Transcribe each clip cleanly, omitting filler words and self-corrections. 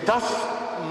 10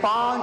5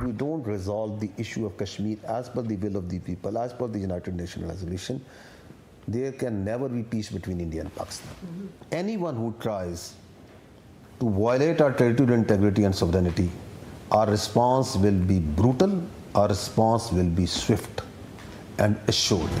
We don't resolve the issue of Kashmir as per the will of the people, as per the United Nations resolution, there can never be peace between India and Pakistan. Anyone who tries to violate our territorial integrity and sovereignty, our response will be brutal, our response will be swift and assured.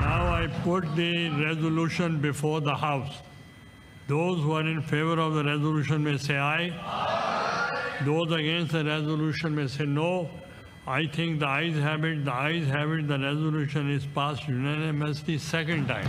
Now I put the resolution before the House. Those who are in favor of the resolution may say aye. Those against the resolution may say no. I think the ayes have it, the resolution is passed unanimously second time.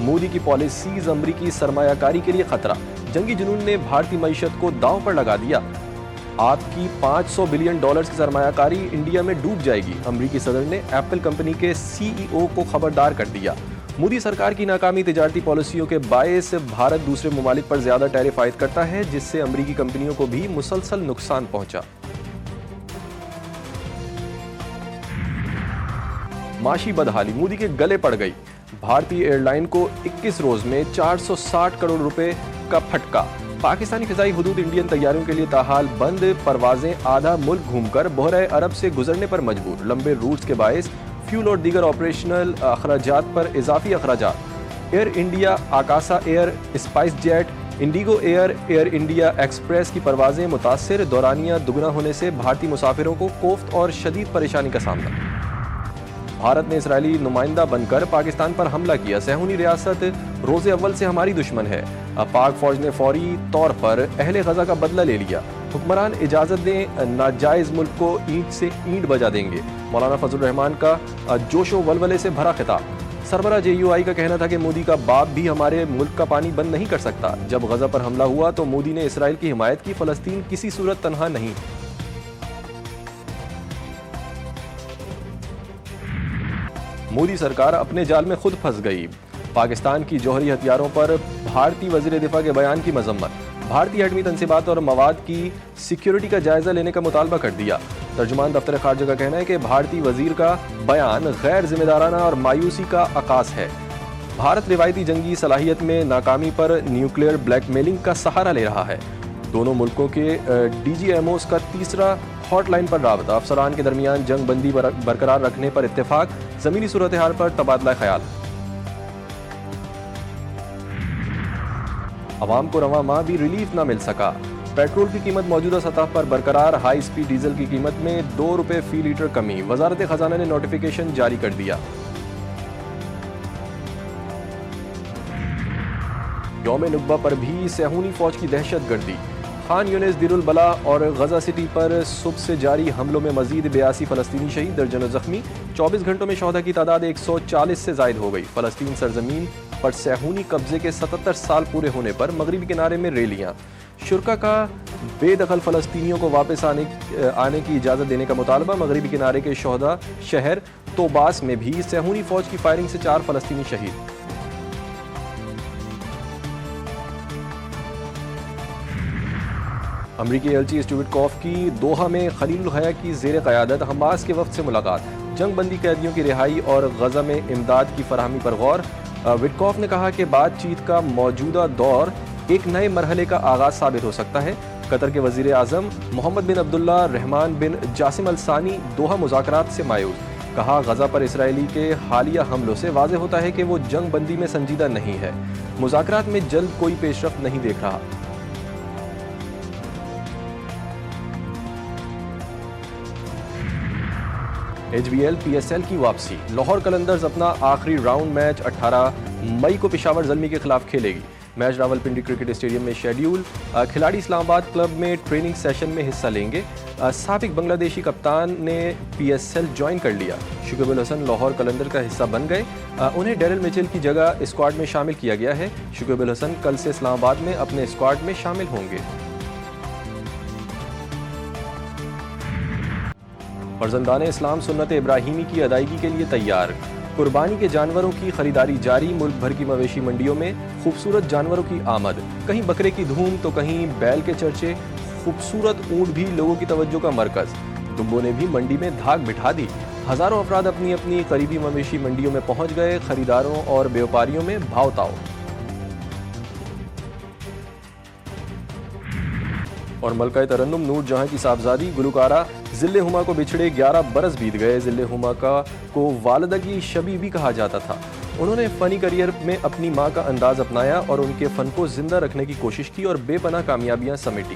Modi کی policies امریکی سرمایہ کاری کے لیے خطرہ، جنگی جنون نے بھارتی معیشت کو داؤں پر لگا دیا، آپ کی $500 بلین کی سرمایہ کاری انڈیا میں ڈوب جائے گی، امریکی صدر نے ایپل کمپنی کے CEO کو خبردار کر دیا۔ مودی سرکار کی ناکامی تجارتی پالیسیوں کے باعث بھارت دوسرے ممالک پر زیادہ ٹیرف عائد کرتا ہے، جس سے امریکی کمپنیوں کو بھی مسلسل نقصان پہنچا۔ معاشی بدحالی مودی کے گلے پڑ گئی، بھارتی ایئر لائن کو 21 روز میں 460 کروڑ روپے کا پھٹکا، پاکستانی فضائی حدود انڈین طیاروں کے لیے تاحال بند، پروازیں آدھا ملک گھوم کر بحیرہ عرب سے گزرنے پر مجبور، لمبے روٹس کے باعث فیول اور دیگر آپریشنل اخراجات پر اضافی اخراجات، Air India, Akasa Air, SpiceJet, IndiGo Air, Air India Express کی پروازیں متاثر، دورانیہ دگنا ہونے سے بھارتی مسافروں کو کوفت اور شدید پریشانی کا سامنا۔ بھارت نے اسرائیلی نمائندہ بن کر پاکستان پر حملہ کیا، صہیونی ریاست روز اول سے ہماری دشمن ہے، پاک فوج نے فوری طور پر اہل غزہ کا بدلہ لے لیا، حکمران اجازت دیں ناجائز ملک کو اینٹ سے اینٹ بجا دیں گے، مولانا فضل الرحمان کا جوش و ولولے سے بھرا خطاب، سربراہ JUI کا کہنا تھا کہ مودی کا باپ بھی ہمارے ملک کا پانی بند نہیں کر سکتا، جب غزہ پر حملہ ہوا تو مودی نے اسرائیل کی حمایت کی، فلسطین کسی صورت تنہا نہیں۔ مودی سرکار اپنے جال میں خود پھنس گئی، پاکستان کی جوہری ہتھیاروں پر بھارتی وزیر دفاع کے بیان کی مذمت، بھارتی ایٹمی تنصیبات اور مواد کی سیکیورٹی کا جائزہ لینے کا مطالبہ کر دیا، ترجمان دفتر خارجہ کا کہنا ہے کہ بھارتی وزیر کا بیان غیر ذمہ دارانہ اور مایوسی کا عکاس ہے، بھارت روایتی جنگی صلاحیت میں ناکامی پر نیوکلیئر بلیک میلنگ کا سہارا لے رہا ہے، دونوں ملکوں کے DGMOs کا تیسرا ہاٹ لائن پر رابطہ، افسران کے درمیان جنگ بندی برقرار رکھنے پر اتفاق، زمینی صورتحال پر تبادلہ خیال۔ عوام کو رواں ماہ بھی ریلیف نہ مل سکا، پیٹرول کی قیمت موجودہ سطح پر برقرار، ہائی سپیڈ ڈیزل کی قیمت میں ₹2 فی لیٹر کمی، وزارت خزانہ نے نوٹیفیکیشن جاری کر دیا۔ یوم نکبہ پر بھی صہیونی فوج کی دہشت گردی، خان یونس، دیر البلا اور غزہ سٹی پر صبح سے جاری حملوں میں مزید 82 فلسطینی شہید، درجنوں زخمی، 24 گھنٹوں میں شہداء کی تعداد 140 سے زائد ہو گئی، فلسطین سرزمین پر صہیونی قبضے کے 77 سال پورے ہونے پر مغربی کنارے میں ریلیاں، شرکا کا بے دخل فلسطینیوں کو واپس آنے کی اجازت دینے کا مطالبہ، مغربی کنارے کے شہداء شہر توباس میں بھی صہیونی فوج کی فائرنگ سے 4 فلسطینی شہید۔ امریکی ایلچی اسٹیوٹ کاف کی دوحہ میں خلیل الحیا کی زیر قیادت حماس کے وفد سے ملاقات، جنگ بندی قیدیوں کی رہائی اور غزہ میں امداد کی فراہمی پر غور، وٹکوف نے کہا کہ بات چیت کا موجودہ دور ایک نئے مرحلے کا آغاز ثابت ہو سکتا ہے، قطر کے وزیر اعظم محمد بن عبداللہ الرحمن بن جاسم الثانی دوحہ مذاکرات سے مایوس، کہا غزہ پر اسرائیلی کے حالیہ حملوں سے واضح ہوتا ہے کہ وہ جنگ بندی میں سنجیدہ نہیں ہے، مذاکرات میں جلد کوئی پیش رفت نہیں دیکھ رہا۔ HBL PSL کی واپسی، لاہور قلندرز اپنا آخری راؤنڈ میچ 18 مئی کو پشاور زلمی کے خلاف کھیلے گی، میچ راولپنڈی کرکٹ اسٹیڈیم میں شیڈیول، کھلاڑی اسلام آباد کلب میں ٹریننگ سیشن میں حصہ لیں گے، سابق بنگلہ دیشی کپتان نے PSL جوائن کر لیا، شکیب الحسن لاہور قلندر کا حصہ بن گئے، انہیں ڈیرل میچل کی جگہ اسکواڈ میں شامل کیا گیا ہے، شکیب الحسن کل سے اسلام آباد میں اپنے اسکواڈ میں شامل ہوں گے۔ فرزندان اسلام سنت ابراہیمی کی ادائیگی کے لیے تیار، قربانی کے جانوروں کی خریداری جاری، ملک بھر کی مویشی منڈیوں میں خوبصورت جانوروں کی آمد، کہیں بکرے کی دھوم تو کہیں بیل کے چرچے، خوبصورت اونٹ بھی لوگوں کی توجہ کا مرکز، دبوں نے بھی منڈی میں دھاک بٹھا دی، ہزاروں افراد اپنی اپنی قریبی مویشی منڈیوں میں پہنچ گئے، خریداروں اور بیوپاریوں میں بھاؤ تاؤ۔ اور ملکہ ترنم نور جہاں کی صاحبزادی گلوکارہ ذل ہما کو بچھڑے 11 برس بیت گئے، ذل ہما کو والدہ کی شبیہ بھی کہا جاتا تھا، انہوں نے فنی کریئر میں اپنی ماں کا انداز اپنایا اور ان کے فن کو زندہ رکھنے کی کوشش کی اور بے پناہ کامیابیاں سمیٹی۔